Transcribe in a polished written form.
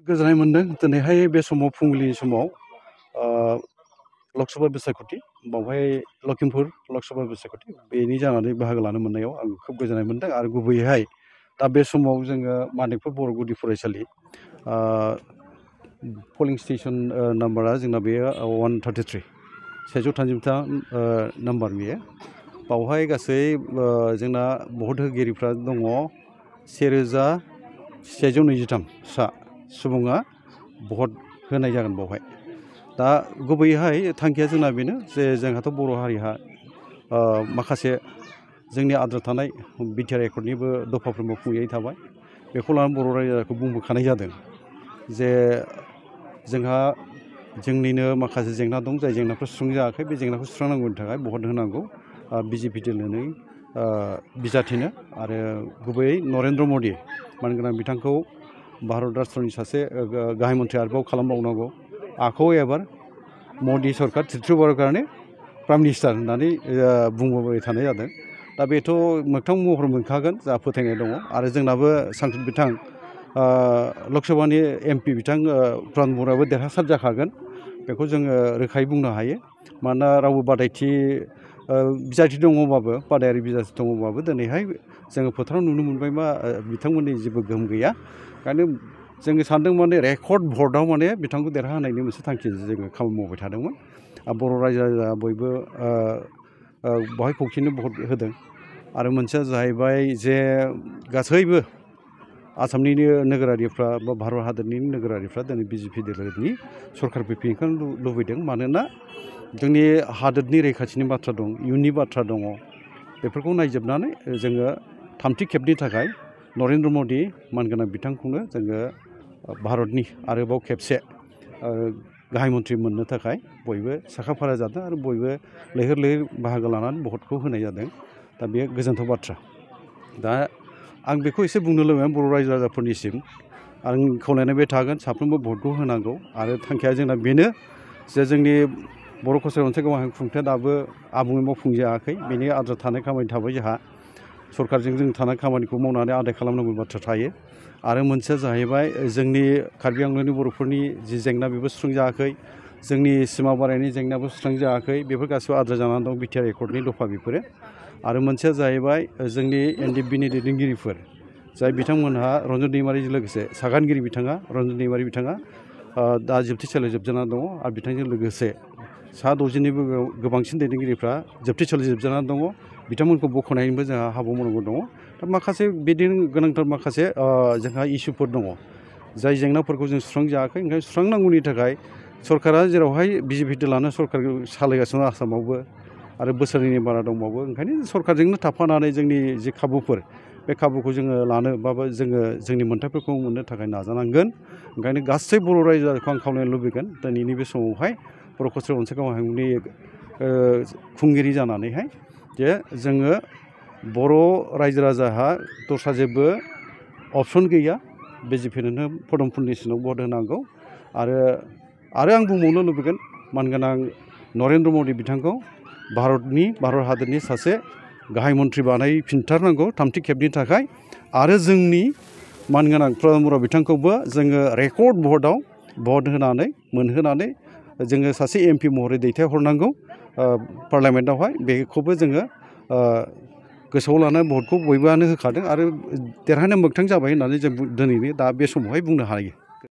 गोजोननाय मोनदों दिनैहाय बे समाव फुंबिलिनि समाव लकसभा बिसायख'थि बावहाय लखिमपुर लकसभा बिसायख'थि बेनि जानानै बाहागो लानो मोननायाव आं खोब गोजोननाय मोनदों आरो गुबैयैहाय दा बे समाव जोङो मानिकपुर बर' गुदि फरायसालि पलिं स्टेसन नाम्बारा जोंना बेयो 133 133 नाम्बार बेयो बावहाय गासै जोंना भट होगिरिफ्रा दङ 1123 सा सुबुङा भट होनाय जागोन बावहाय दा गुबैयैहाय थांखिया जोंना बेनो जे जोंहाथ' बर' हारिहा माखासे जोंनि आद्रा थानाय बिटिआर एकर्डनिबो दफाफोर मावफुंजायै थाबाय बेखौ लानानै बर' रायजोखौ बुंबोखानाय जादों जे जोंहा जोंनिनो माखासे जेंना दं जाय जेंनाफोर सुस्रांजायाखै बे जेंनाखौ सुस्रांनांगौनि थाखाय भट होनांगौ बिजेपि दोलोनो बिजाथिनो आरो गुबैयै नरेन्द्र मदि मानोना बिथांखौ भारत राष्ट्रनि सासे गाहाय मन्थ्रि आरोबाव खालामबावनांगौ आखौ एबार मदि सरकार तृतीय बार कारणे प्राइम मिनिस्टार होननानै बुंबोबाय थानाय जादों दा बेथ' मोगथां महर मोनखागोन जा फोथायनाय दङ आरो जोंनाबो सांसद बिथां लकसभानि एमपि बिथां प्रधान बर'आबो देरहासार जाखागोन बेखौ जोङो रोखायै बुंनो हायो मानोना रावबो बादायथि बिजाथि दङबाबो बादायारि बिजाथि दङबाबो दिनैहाय जोङो फोथाराव नुनो मोनबाय मा बिथांमोननि जेबो गोहोम गैया ओंखायनो जोङो सानदों माने रेकर्ड भटआव माने बिथांखौ देरहाहोनायनि मोनसे थांखिजों जोङो खामानि मावबाय थादोंमोन बर' रायजो राजा बयबो बेवहाय खौसेनो भट होदों आरो मोनसेया जाहैबाय जे गासैबो आसामनि नोगोरारिफ्रा बा भारत हादरनि नोगोरारिफ्रा दिनै बिजेपि दोलोनि सरकार फैफिननो लुबैदों मानोना जोंनि हादोरनि रैखाथिनि बाथ्रा दं इयुननि बाथ्रा दङ बेफोरखौ नायजोबनानै जोङो थामथि खेबनि थाखाय नरेन्द्र मदि मानगोनां बिथांखौनो जोङो भारतनि आरोबाव खेबसे गाहाय मन्थ्रि मोननो थाखाय बयबो साखाफारा जादों आरो बयबो लैहोर लैहोर बाहागो लानानै भटखौ होनाय जादों दा बे गोजोनथाव बाथ्रा दा आं बेखौ एसे बुंनो लुबैयो बर' रायजो राजाफोरनिसिम आं खावलायनाय बे थागोन साफ्रोमबो भटखौ होनांगौ आरो थांखिया जोंना बेनो जे जोंनि बर' कसारि अनसाय गोमाहां खुंथाया दाबो आबुङै मावफुंजायाखै बेनि आद्रा थानाय खामानि थाबाय जोंहा सरकारजों जों थानाय खामानिखौ मावनानै आदाय खालामनांगौ बाथ्रा थायो आरो मोनसेया जाहैबाय जोंनि कार्बि आंलंनि बर'फोरनि जि जेंना बेबो सुस्रांजायाखै जोंनि सिमा बारायनायनि जेंनायाबो सुस्रांजायाखै बेफोर गासिबो आद्रा जानानै दं बिटिआर एकर्डनि दफा बेफोरो आरो मोनसेया जाहैबाय जोंनि एनडिएफबिनि दैदेनगिरिफोर जाय बिथांमोनहा रन्जन दैमारिजों लोगोसे सागानगिरि बिथाङा रन्जन दैमारि बिथाङा दा जोबथेसालियाव जोबजानानै दङ आरो बिथांजों लोगोसे सा 60निबो गोबांसिन दैदेनगिरिफ्रा जोबथेसालियाव जोबजानानै दङ बिथांमोनखौ बख'नायनिबो जोंहा हाबा मावनांगौ दङ दा माखासे बिदिनो गोनांथार माखासे जोंहा इसुफोर दङ जाय जेंनाफोरखौ जों सुस्रांजायाखै ओंखायनो सुस्रांनांगौनि थाखाय सरकारा जेरावहाय बिजेपि दोलानो सरकारखौ सालायगासिनो आसामावबो आरो बोसोरनैनि बारा दंबावो ओंखायनो सरकारजोंनो थाफानानै जोंनि जे खाबुफोर बे खाबुखौ जोङो लानो बा जोङो जोंनि मोन्थायफोरखौ मोननो थाखाय नाजानांगोन ओंखायनो गासै बर' रायजो राजाखौ आं खावलायनो लुबैगोन दिनैनि बे समावहाय बर' कसारि अनसाय गोमाहांनि खुंगिरि जानानैहाय जे जोङो बर' रायजो राजाहा दस्रा जेबो अपसन गैया बिजेपिनो पदम फुन्डेसनाव भट होनांगौ आरो आं बुंबावनो लुबैगोन मानगोनां नरेन्द्र मदि बिथांखौ भारत हादरनि सासे गाहाय मन्थ्रि बानायफिनथारनांगौ थामथि खेबनि थाखाय आरो जोंनि मानगोनां प्रधान बर' बिथांखौबो जोङो रेकर्ड भटआव भट होनानै मोनहोनानै जोङो सासे एमपि महरै दैथायहरनांगौ पार्लियामेन्टआवहाय बेखौबो जोङो गोसोआव लानानै भटखौ बयबोआनो होखादों आरो देरहानो मोगथां जाबाय होननानै जों दिनैनि दा बे समावहाय बुंनो हायो।